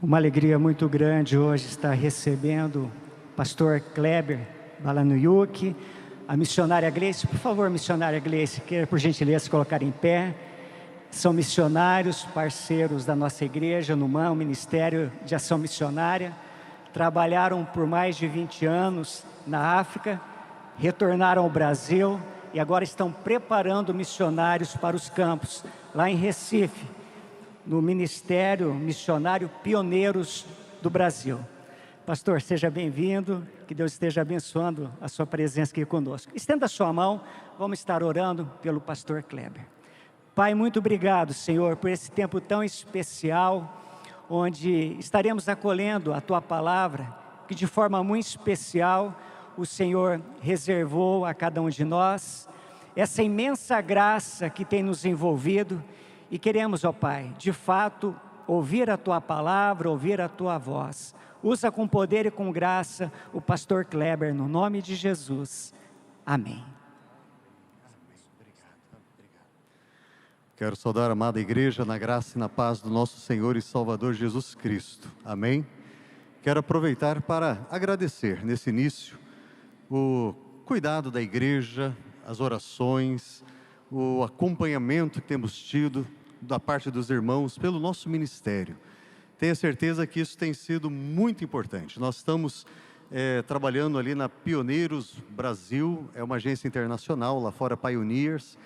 Uma alegria muito grande hoje estar recebendo o pastor Kleber Balanuyuk, a missionária Gleice. Por favor, missionária Gleice, queira por gentileza se colocar em pé. São missionários, parceiros da nossa igreja, no MAM, o Ministério de Ação Missionária. Trabalharam por mais de 20 anos na África, retornaram ao Brasil e agora estão preparando missionários para os campos, lá em Recife, no Ministério Missionário Pioneiros do Brasil. Pastor, seja bem-vindo, que Deus esteja abençoando a sua presença aqui conosco. Estenda a sua mão, vamos estar orando pelo pastor Kleber. Pai, muito obrigado, Senhor, por esse tempo tão especial, onde estaremos acolhendo a Tua palavra, que de forma muito especial o Senhor reservou a cada um de nós, essa imensa graça que tem nos envolvido, e queremos, ó Pai, de fato, ouvir a Tua palavra, ouvir a Tua voz. Usa com poder e com graça o pastor Kleber, no nome de Jesus. Amém. Quero saudar a amada igreja na graça e na paz do nosso Senhor e Salvador Jesus Cristo. Amém? Quero aproveitar para agradecer nesse início o cuidado da igreja, as orações, o acompanhamento que temos tido da parte dos irmãos pelo nosso ministério. Tenho certeza que isso tem sido muito importante. Nós estamos trabalhando ali na Pioneiros Brasil, é uma agência internacional, lá fora Pioneers,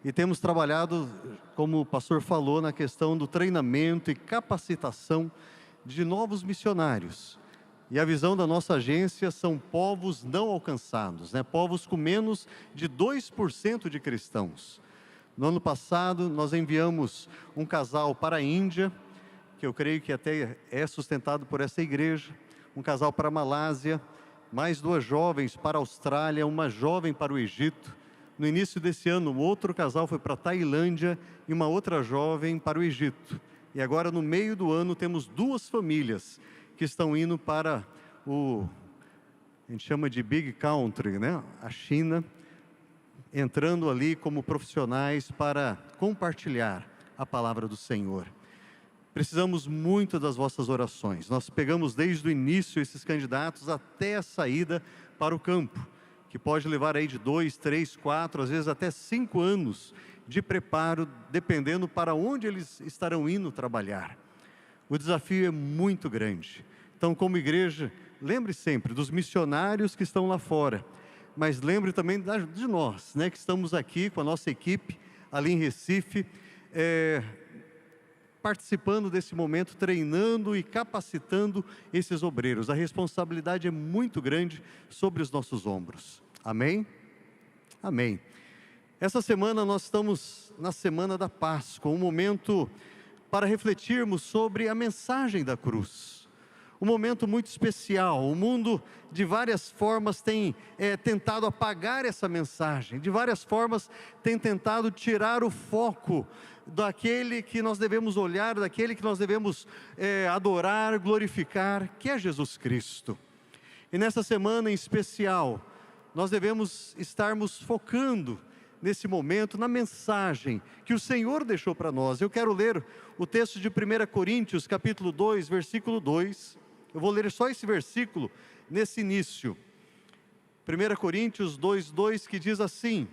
e temos trabalhado, como o pastor falou, na questão do treinamento e capacitação de novos missionários. E a visão da nossa agência são povos não alcançados, povos com menos de 2% de cristãos. No ano passado, nós enviamos um casal para a Índia, que eu creio que até é sustentado por essa igreja, um casal para a Malásia, mais 2 jovens para a Austrália, uma jovem para o Egito. No início desse ano, outro casal foi para a Tailândia e uma outra jovem para o Egito. E agora, no meio do ano, temos 2 famílias que estão indo para a gente chama de Big Country, a China, entrando ali como profissionais para compartilhar a palavra do Senhor. Precisamos muito das vossas orações. Nós pegamos desde o início esses candidatos até a saída para o campo, que pode levar aí de 2, 3, 4, às vezes até 5 anos de preparo, dependendo para onde eles estarão indo trabalhar. O desafio é muito grande. Então, como igreja, lembre sempre dos missionários que estão lá fora, mas lembre também de nós, que estamos aqui com a nossa equipe, ali em Recife, participando desse momento, treinando e capacitando esses obreiros. A responsabilidade é muito grande sobre os nossos ombros. Amém? Amém. Essa semana nós estamos na Semana da Páscoa, um momento para refletirmos sobre a mensagem da cruz. Um momento muito especial. O mundo de várias formas tem tentado apagar essa mensagem, de várias formas tem tentado tirar o foco daquele que nós devemos olhar, daquele que nós devemos adorar, glorificar, que é Jesus Cristo. E nessa semana em especial, nós devemos estarmos focando nesse momento na mensagem que o Senhor deixou para nós. Eu quero ler o texto de 1 Coríntios, capítulo 2, versículo 2. Eu vou ler só esse versículo nesse início. 1 Coríntios 2, 2, que diz assim: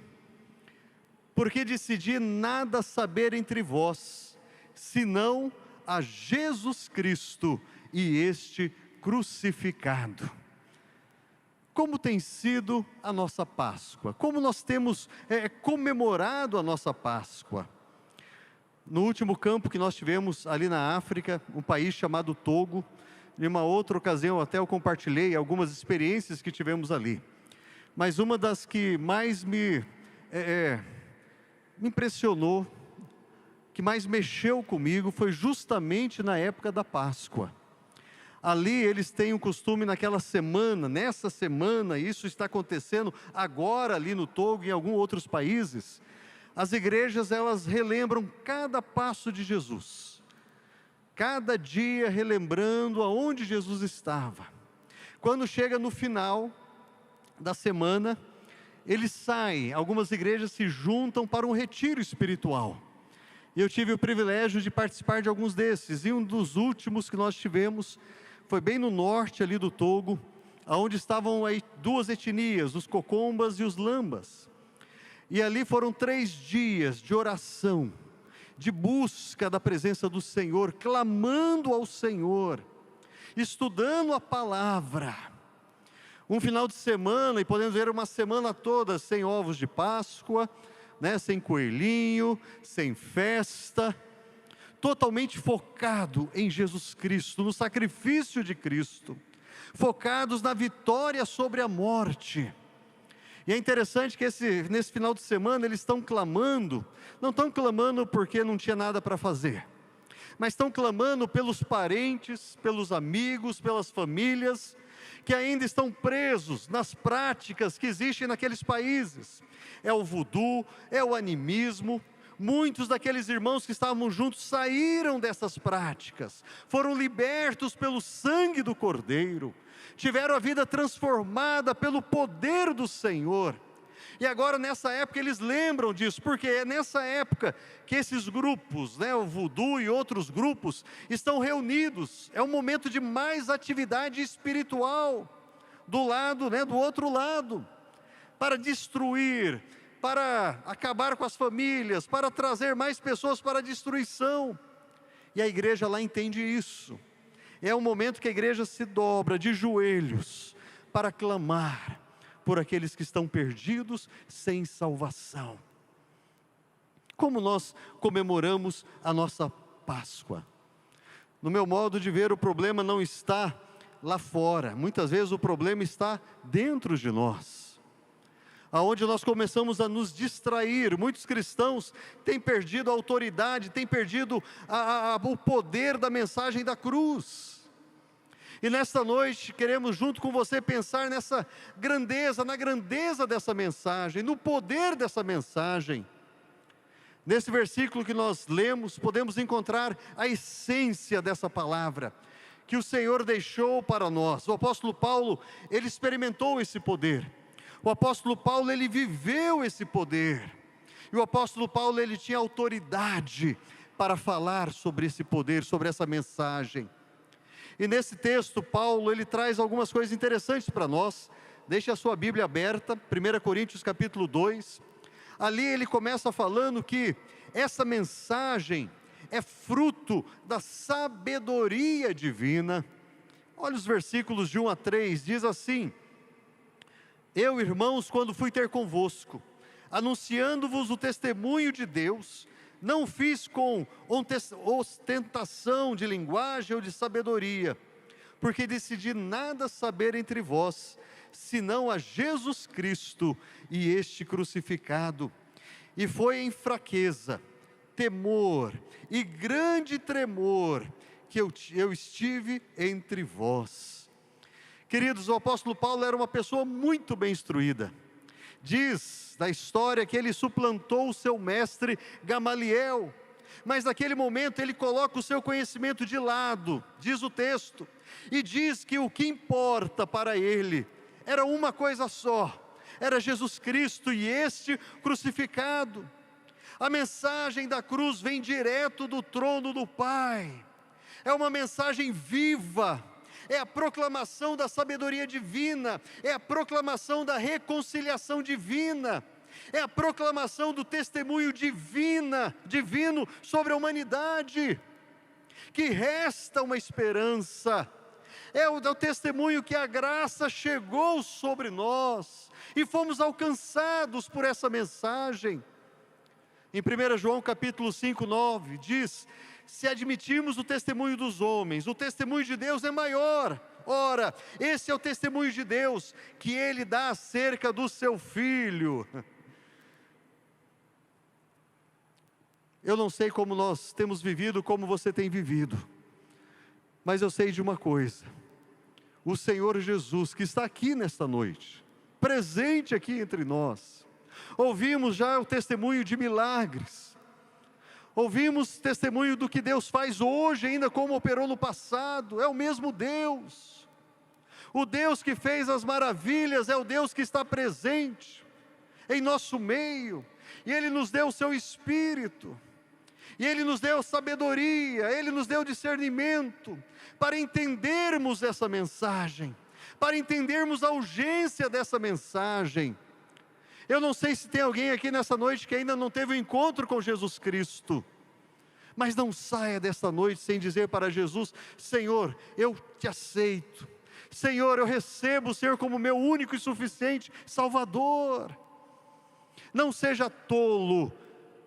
porque decidi nada saber entre vós, senão a Jesus Cristo e este crucificado. Como tem sido a nossa Páscoa? Como nós temos comemorado a nossa Páscoa? No último campo que nós tivemos ali na África, um país chamado Togo, em uma outra ocasião até eu compartilhei algumas experiências que tivemos ali. Mas uma das que mais me impressionou, que mais mexeu comigo, foi justamente na época da Páscoa. Ali eles têm um costume naquela semana, nessa semana, isso está acontecendo agora ali no Togo e em alguns outros países. As igrejas, elas relembram cada passo de Jesus, cada dia relembrando aonde Jesus estava. Quando chega no final da semana, eles saem, algumas igrejas se juntam para um retiro espiritual. E eu tive o privilégio de participar de alguns desses, e um dos últimos que nós tivemos foi bem no norte ali do Togo, onde estavam aí duas etnias, os Kokombas e os Lambas. E ali foram 3 dias de oração, de busca da presença do Senhor, clamando ao Senhor, estudando a palavra. Um final de semana, e podemos ver uma semana toda sem ovos de Páscoa, sem coelhinho, sem festa, totalmente focado em Jesus Cristo, no sacrifício de Cristo, focados na vitória sobre a morte. E é interessante que nesse final de semana eles estão clamando, não estão clamando porque não tinha nada para fazer, mas estão clamando pelos parentes, pelos amigos, pelas famílias, que ainda estão presos nas práticas que existem naqueles países. É o voodoo, é o animismo. Muitos daqueles irmãos que estavam juntos saíram dessas práticas, foram libertos pelo sangue do Cordeiro, tiveram a vida transformada pelo poder do Senhor. E agora nessa época eles lembram disso, porque é nessa época que esses grupos, o voodoo e outros grupos, estão reunidos. É um momento de mais atividade espiritual, do outro lado, para destruir, para acabar com as famílias, para trazer mais pessoas para a destruição. E a igreja lá entende isso. É um momento que a igreja se dobra de joelhos para clamar por aqueles que estão perdidos, sem salvação. Como nós comemoramos a nossa Páscoa? No meu modo de ver, o problema não está lá fora, muitas vezes o problema está dentro de nós, aonde nós começamos a nos distrair. Muitos cristãos têm perdido a autoridade, têm perdido o poder da mensagem da cruz. E nesta noite queremos junto com você pensar nessa grandeza, na grandeza dessa mensagem, no poder dessa mensagem. Nesse versículo que nós lemos, podemos encontrar a essência dessa palavra que o Senhor deixou para nós. O apóstolo Paulo, ele experimentou esse poder. O apóstolo Paulo, ele viveu esse poder. E o apóstolo Paulo, ele tinha autoridade para falar sobre esse poder, sobre essa mensagem. E nesse texto, Paulo, ele traz algumas coisas interessantes para nós. Deixe a sua Bíblia aberta, 1 Coríntios capítulo 2. Ali ele começa falando que essa mensagem é fruto da sabedoria divina. Olha os versículos de 1 a 3, diz assim: Eu, irmãos, quando fui ter convosco, anunciando-vos o testemunho de Deus, não fiz com ostentação de linguagem ou de sabedoria, porque decidi nada saber entre vós, senão a Jesus Cristo e este crucificado. E foi em fraqueza, temor e grande tremor que eu estive entre vós. Queridos, o apóstolo Paulo era uma pessoa muito bem instruída. Diz da história que ele suplantou o seu mestre Gamaliel, mas naquele momento ele coloca o seu conhecimento de lado, diz o texto, e diz que o que importa para ele era uma coisa só, era Jesus Cristo e este crucificado. A mensagem da cruz vem direto do trono do Pai, é uma mensagem viva, é a proclamação da sabedoria divina, é a proclamação da reconciliação divina, é a proclamação do testemunho divino sobre a humanidade, que resta uma esperança. É o testemunho que a graça chegou sobre nós e fomos alcançados por essa mensagem. Em 1 João capítulo 5, 9, diz: se admitirmos o testemunho dos homens, o testemunho de Deus é maior. Ora, esse é o testemunho de Deus, que Ele dá acerca do seu Filho. Eu não sei como nós temos vivido, como você tem vivido, mas eu sei de uma coisa: o Senhor Jesus, que está aqui nesta noite, presente aqui entre nós, ouvimos já o testemunho de milagres, ouvimos testemunho do que Deus faz hoje, ainda como operou no passado. É o mesmo Deus, o Deus que fez as maravilhas, é o Deus que está presente em nosso meio, e Ele nos deu o seu Espírito. E Ele nos deu sabedoria, Ele nos deu discernimento para entendermos essa mensagem, para entendermos a urgência dessa mensagem. Eu não sei se tem alguém aqui nessa noite que ainda não teve um encontro com Jesus Cristo, mas não saia desta noite sem dizer para Jesus: Senhor, eu te aceito, Senhor, eu recebo o Senhor como meu único e suficiente Salvador. Não seja tolo,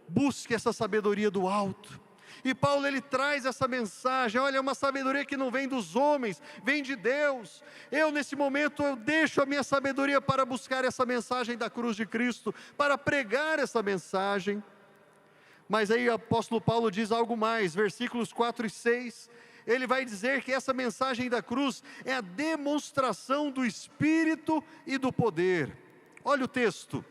busque essa sabedoria do alto. E Paulo, ele traz essa mensagem: olha, é uma sabedoria que não vem dos homens, vem de Deus. Eu nesse momento, eu deixo a minha sabedoria para buscar essa mensagem da cruz de Cristo, para pregar essa mensagem. Mas aí o apóstolo Paulo diz algo mais, versículos 4 e 6, ele vai dizer que essa mensagem da cruz é a demonstração do Espírito e do poder. Olha o texto: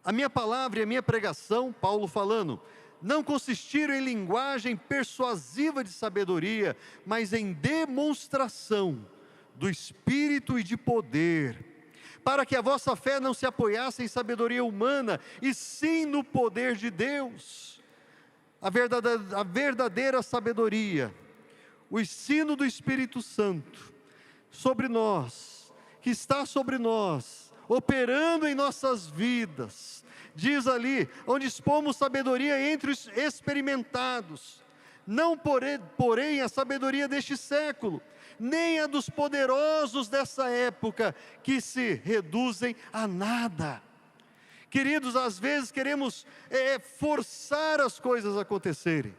a minha palavra e a minha pregação, Paulo falando, não consistiram em linguagem persuasiva de sabedoria, mas em demonstração do Espírito e de poder, para que a vossa fé não se apoiasse em sabedoria humana, e sim no poder de Deus. A verdadeira sabedoria, o ensino do Espírito Santo sobre nós, que está sobre nós, operando em nossas vidas. Diz ali, onde expomos sabedoria entre os experimentados, não porém a sabedoria deste século, nem a dos poderosos dessa época, que se reduzem a nada. Queridos, às vezes queremos forçar as coisas a acontecerem.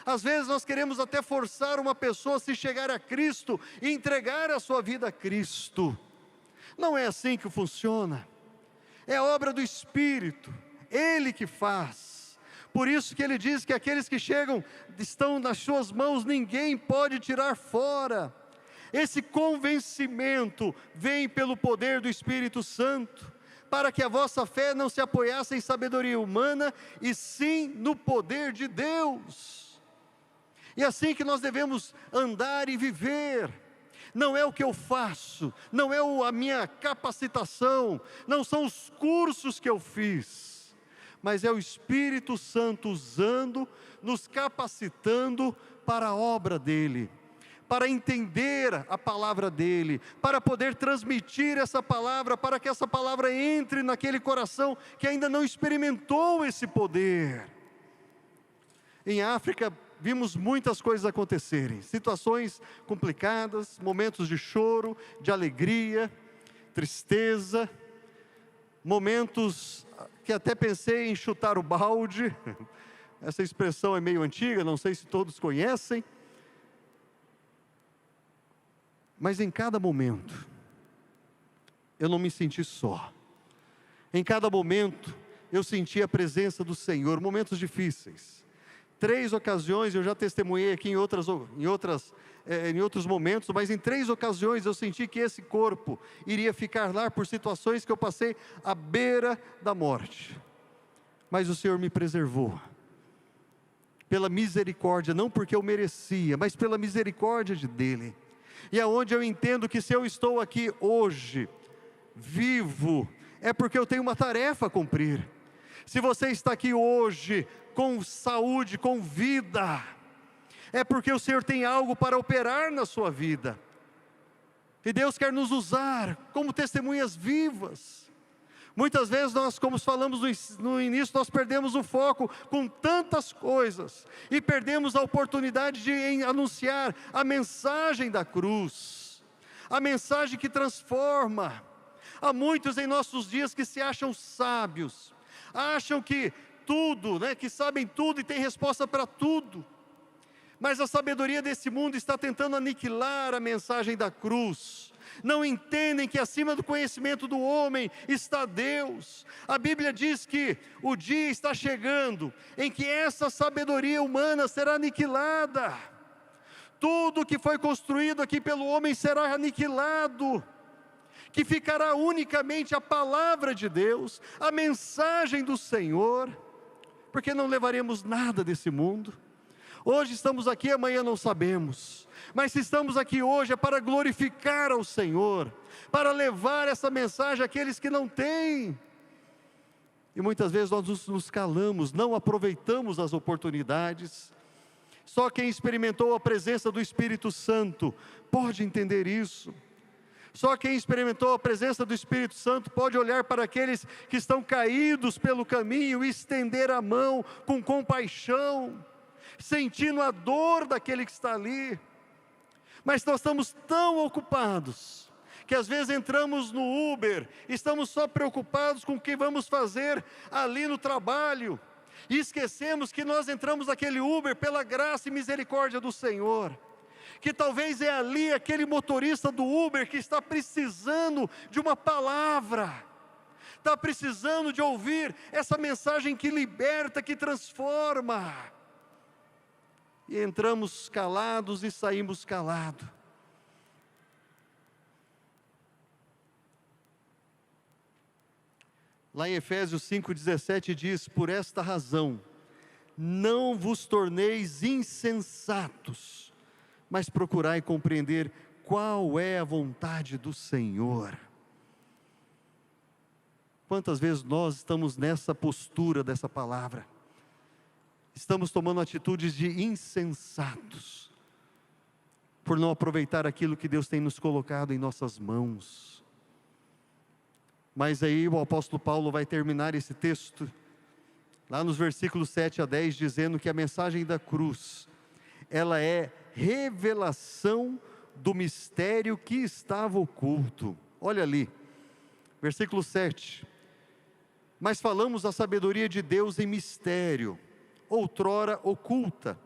Às vezes nós queremos até forçar uma pessoa a se chegar a Cristo e entregar a sua vida a Cristo. Não é assim que funciona. É obra do Espírito, Ele que faz. Por isso que Ele diz que aqueles que chegam, estão nas suas mãos, ninguém pode tirar fora. Esse convencimento vem pelo poder do Espírito Santo, para que a vossa fé não se apoiasse em sabedoria humana, e sim no poder de Deus. E assim que nós devemos andar e viver. Não é o que eu faço, não é a minha capacitação, não são os cursos que eu fiz, mas é o Espírito Santo usando, nos capacitando para a obra dEle, para entender a palavra dEle, para poder transmitir essa palavra, para que essa palavra entre naquele coração que ainda não experimentou esse poder. Em África, vimos muitas coisas acontecerem, situações complicadas, momentos de choro, de alegria, tristeza, momentos que até pensei em chutar o balde. Essa expressão é meio antiga, não sei se todos conhecem, mas em cada momento, eu não me senti só. Em cada momento, eu senti a presença do Senhor, momentos difíceis. 3 ocasiões, eu já testemunhei aqui em outros momentos, mas em 3 ocasiões eu senti que esse corpo iria ficar lá por situações que eu passei à beira da morte. Mas o Senhor me preservou, pela misericórdia, não porque eu merecia, mas pela misericórdia dEle. E aonde eu entendo que se eu estou aqui hoje, vivo, é porque eu tenho uma tarefa a cumprir. Se você está aqui hoje, com saúde, com vida, é porque o Senhor tem algo para operar na sua vida, e Deus quer nos usar como testemunhas vivas. Muitas vezes nós, como falamos no início, nós perdemos o foco com tantas coisas, e perdemos a oportunidade de anunciar a mensagem da cruz, a mensagem que transforma. Há muitos em nossos dias que se acham sábios, acham que tudo, que sabem tudo e têm resposta para tudo, mas a sabedoria desse mundo está tentando aniquilar a mensagem da cruz. Não entendem que acima do conhecimento do homem está Deus. A Bíblia diz que o dia está chegando em que essa sabedoria humana será aniquilada. Tudo que foi construído aqui pelo homem será aniquilado, que ficará unicamente a palavra de Deus, a mensagem do Senhor, porque não levaremos nada desse mundo. Hoje estamos aqui, amanhã não sabemos, mas se estamos aqui hoje é para glorificar ao Senhor, para levar essa mensagem àqueles que não têm. E muitas vezes nós nos calamos, não aproveitamos as oportunidades. Só quem experimentou a presença do Espírito Santo pode entender isso. Só quem experimentou a presença do Espírito Santo pode olhar para aqueles que estão caídos pelo caminho e estender a mão com compaixão, sentindo a dor daquele que está ali. Mas nós estamos tão ocupados, que às vezes entramos no Uber, estamos só preocupados com o que vamos fazer ali no trabalho, e esquecemos que nós entramos naquele Uber pela graça e misericórdia do Senhor, que talvez é ali aquele motorista do Uber que está precisando de uma palavra, está precisando de ouvir essa mensagem que liberta, que transforma, e entramos calados e saímos calados. Lá em Efésios 5,17 diz: por esta razão, não vos torneis insensatos, mas procurai compreender qual é a vontade do Senhor. Quantas vezes nós estamos nessa postura dessa palavra? Estamos tomando atitudes de insensatos, por não aproveitar aquilo que Deus tem nos colocado em nossas mãos. Mas aí o apóstolo Paulo vai terminar esse texto, lá nos versículos 7 a 10, dizendo que a mensagem da cruz, ela é revelação do mistério que estava oculto. Olha ali, versículo 7. Mas falamos a sabedoria de Deus em mistério, outrora oculta,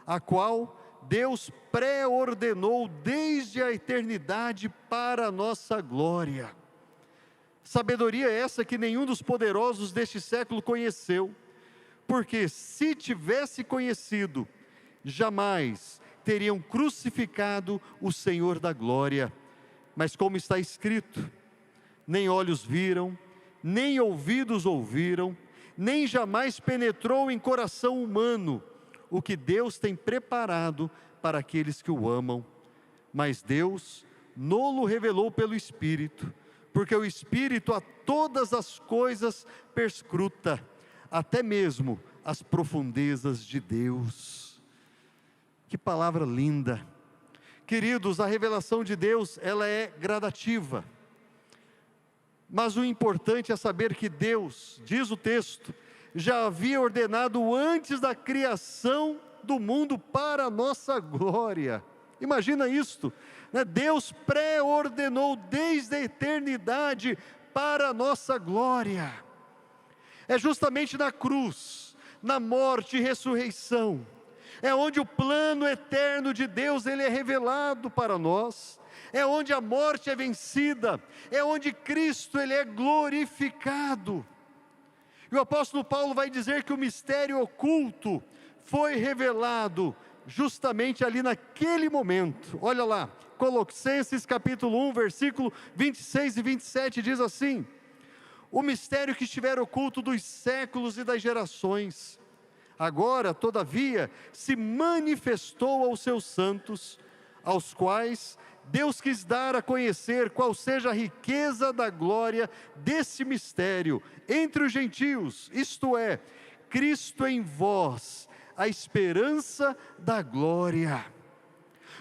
a qual Deus pré-ordenou desde a eternidade para a nossa glória. Sabedoria essa que nenhum dos poderosos deste século conheceu, porque se tivesse conhecido, jamais teriam crucificado o Senhor da glória. Mas como está escrito, nem olhos viram, nem ouvidos ouviram, nem jamais penetrou em coração humano o que Deus tem preparado para aqueles que o amam. Mas Deus nolo revelou pelo Espírito, porque o Espírito a todas as coisas perscruta, até mesmo as profundezas de Deus. Que palavra linda! Queridos, a revelação de Deus, ela é gradativa. Mas o importante é saber que Deus, diz o texto, já havia ordenado antes da criação do mundo para a nossa glória. Imagina isto, né? Deus pré-ordenou desde a eternidade para a nossa glória. É justamente na cruz, na morte e ressurreição, é onde o plano eterno de Deus ele é revelado para nós. É onde a morte é vencida, é onde Cristo ele é glorificado. E o apóstolo Paulo vai dizer que o mistério oculto foi revelado justamente ali naquele momento. Olha lá, Colossenses capítulo 1, versículo 26 e 27 diz assim: o mistério que estivera oculto dos séculos e das gerações, agora, todavia, se manifestou aos seus santos, aos quais Deus quis dar a conhecer qual seja a riqueza da glória desse mistério entre os gentios, isto é, Cristo em vós, a esperança da glória.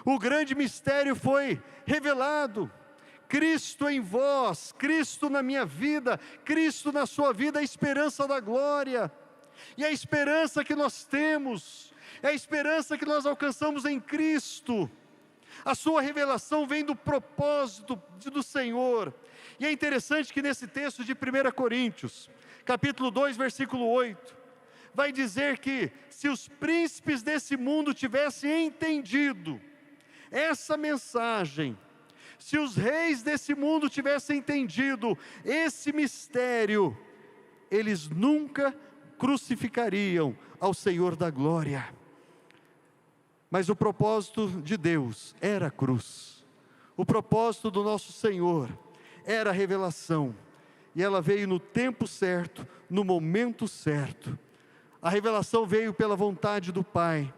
O grande mistério foi revelado, Cristo em vós, Cristo na minha vida, Cristo na sua vida, a esperança da glória. E a esperança que nós temos, é a esperança que nós alcançamos em Cristo. A sua revelação vem do propósito do Senhor. E é interessante que nesse texto de 1 Coríntios, capítulo 2, versículo 8, vai dizer que se os príncipes desse mundo tivessem entendido essa mensagem, se os reis desse mundo tivessem entendido esse mistério, eles nunca crucificariam ao Senhor da glória. Mas o propósito de Deus era a cruz, o propósito do nosso Senhor era a revelação, e ela veio no tempo certo, no momento certo. A revelação veio pela vontade do Pai,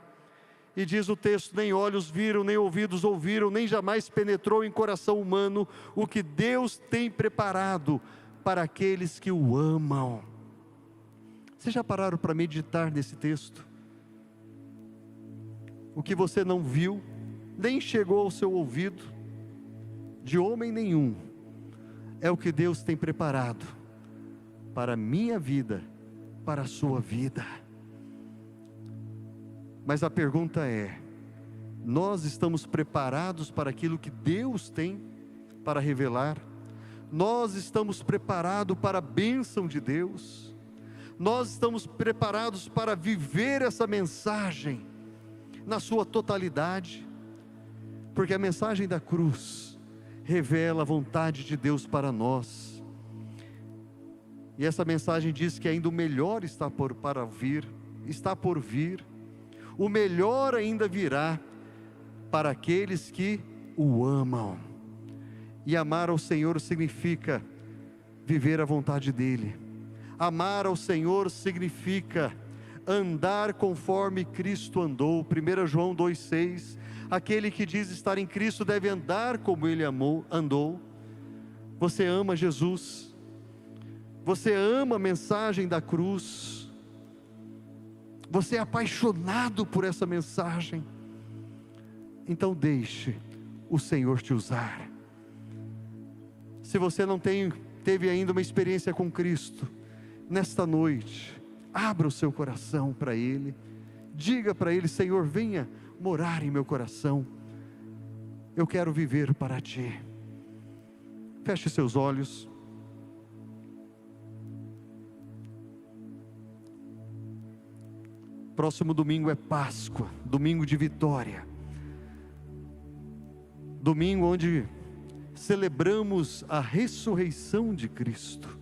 e diz o texto: nem olhos viram, nem ouvidos ouviram, nem jamais penetrou em coração humano o que Deus tem preparado para aqueles que o amam. Vocês já pararam para meditar nesse texto? O que você não viu, nem chegou ao seu ouvido, de homem nenhum, é o que Deus tem preparado para a minha vida, para a sua vida. Mas a pergunta é: nós estamos preparados para aquilo que Deus tem para revelar? Nós estamos preparados para a bênção de Deus? Nós estamos preparados para viver essa mensagem na sua totalidade? Porque a mensagem da cruz revela a vontade de Deus para nós. E essa mensagem diz que ainda o melhor está por vir. O melhor ainda virá para aqueles que o amam. E amar ao Senhor significa viver a vontade dEle. Amar ao Senhor significa andar conforme Cristo andou. 1 João 2,6, aquele que diz estar em Cristo deve andar como Ele andou. Você ama Jesus? Você ama a mensagem da cruz? Você é apaixonado por essa mensagem? Então deixe o Senhor te usar. Se você não teve ainda uma experiência com Cristo, nesta noite, abra o seu coração para Ele. Diga para Ele: Senhor, venha morar em meu coração. Eu quero viver para Ti. Feche seus olhos. Próximo domingo é Páscoa, domingo de vitória. Domingo onde celebramos a ressurreição de Cristo.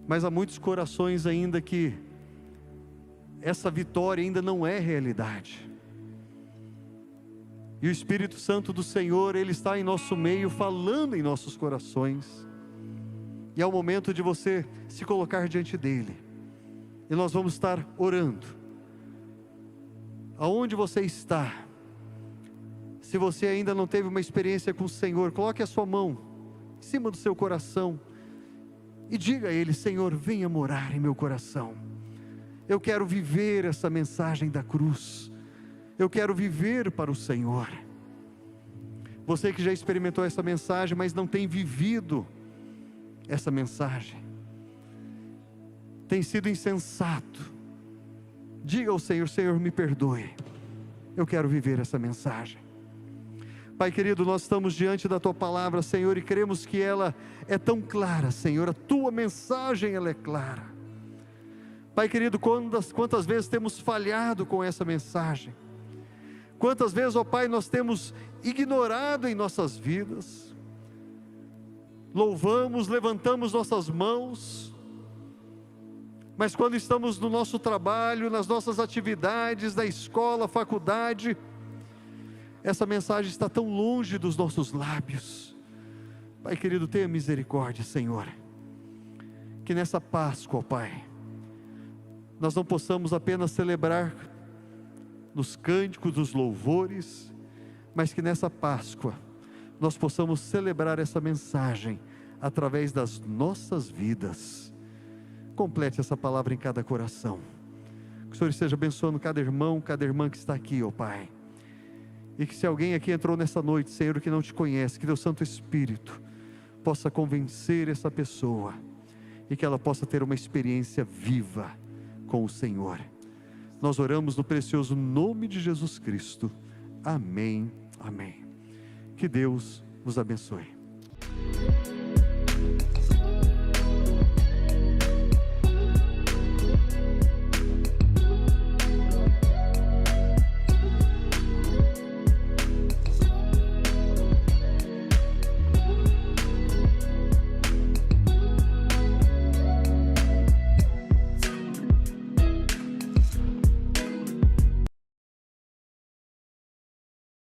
Mas há muitos corações ainda que essa vitória ainda não é realidade. E o Espírito Santo do Senhor, Ele está em nosso meio, falando em nossos corações. E é o momento de você se colocar diante dEle. E nós vamos estar orando. Aonde você está? Se você ainda não teve uma experiência com o Senhor, coloque a sua mão em cima do seu coração e diga a Ele: Senhor, venha morar em meu coração. Eu quero viver essa mensagem da cruz. Eu quero viver para o Senhor. Você que já experimentou essa mensagem, mas não tem vivido essa mensagem, tem sido insensato, diga ao Senhor: Senhor, me perdoe. Eu quero viver essa mensagem. Pai querido, nós estamos diante da Tua palavra, Senhor, e cremos que ela é tão clara, Senhor. A Tua mensagem, ela é clara. Pai querido, quantas vezes temos falhado com essa mensagem? Quantas vezes, ó Pai, nós temos ignorado em nossas vidas? Louvamos, levantamos nossas mãos, mas quando estamos no nosso trabalho, nas nossas atividades, na escola, faculdade, essa mensagem está tão longe dos nossos lábios. Pai querido, tenha misericórdia, Senhor, que nessa Páscoa, ó Pai, nós não possamos apenas celebrar nos cânticos, dos louvores, mas que nessa Páscoa nós possamos celebrar essa mensagem através das nossas vidas. Complete essa palavra em cada coração. Que o Senhor esteja abençoando cada irmão, cada irmã que está aqui, ó Pai. E que se alguém aqui entrou nessa noite, Senhor, que não te conhece, que teu Santo Espírito possa convencer essa pessoa, e que ela possa ter uma experiência viva com o Senhor. Nós oramos no precioso nome de Jesus Cristo. Amém, amém. Que Deus vos abençoe.